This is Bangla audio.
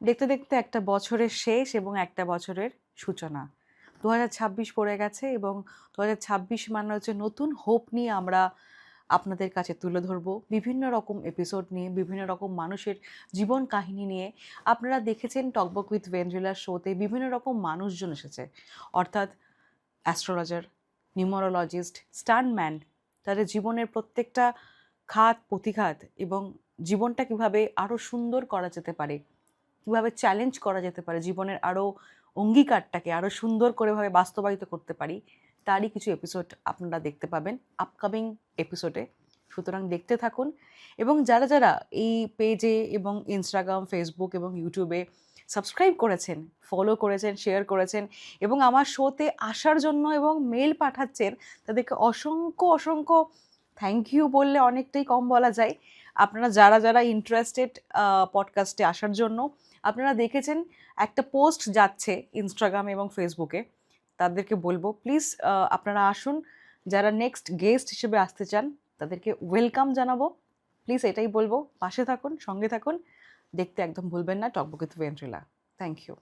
দেখতে দেখতে একটা বছরের শেষ এবং একটা বছরের সূচনা। 2026 পড়ে গেছে এবং 2026 মানে হচ্ছে নতুন হোপ নিয়ে আমরা আপনাদের কাছে তুলে ধরবো বিভিন্ন রকম এপিসোড নিয়ে, বিভিন্ন রকম মানুষের জীবন কাহিনী নিয়ে। আপনারা দেখেছেন টকবক উইথ ভেন্দ্রিলার শোতে বিভিন্ন রকম মানুষজন এসেছে, অর্থাৎ অ্যাস্ট্রোলজার, নিউমারোলজিস্ট, স্টান্টম্যান, তাদের জীবনের প্রত্যেকটা খাত প্রতিঘাত এবং জীবনটা কিভাবে আরও সুন্দর করা যেতে পারে, কীভাবে চ্যালেঞ্জ করা যেতে পারে, জীবনের আরও অঙ্গীকারটাকে আরও সুন্দর করেভাবে বাস্তবায়িত করতে পারি, তারই কিছু এপিসোড আপনারা দেখতে পাবেন আপকামিং এপিসোডে। সুতরাং দেখতে থাকুন এবং যারা যারা এই পেজে এবং ইনস্টাগ্রাম, ফেসবুক এবং ইউটিউবে সাবস্ক্রাইব করেছেন, ফলো করেছেন, শেয়ার করেছেন এবং আমার শোতে আসার জন্য এবং মেল পাঠাচ্ছেন, তাদেরকে অসংখ্য অসংখ্য থ্যাংক ইউ বললে অনেকটাই কম বলা যায়। আপনারা যারা যারা ইন্টারেস্টেড পডকাস্টে আসার জন্য, আপনারা দেখেছেন একটা পোস্ট যাচ্ছে ইনস্টাগ্রাম এবং ফেসবুকে, তাদেরকে বলবো প্লিজ আপনারা আসুন। যারা নেক্সট গেস্ট হিসেবে আসতে চান তাদেরকে ওয়েলকাম জানাবো। প্লিজ এটাই বলবো, পাশে থাকুন, সঙ্গে থাকুন, দেখতে একদম ভুলবেন না টকবক উইথ ভেন্দ্রিলা। Thank you.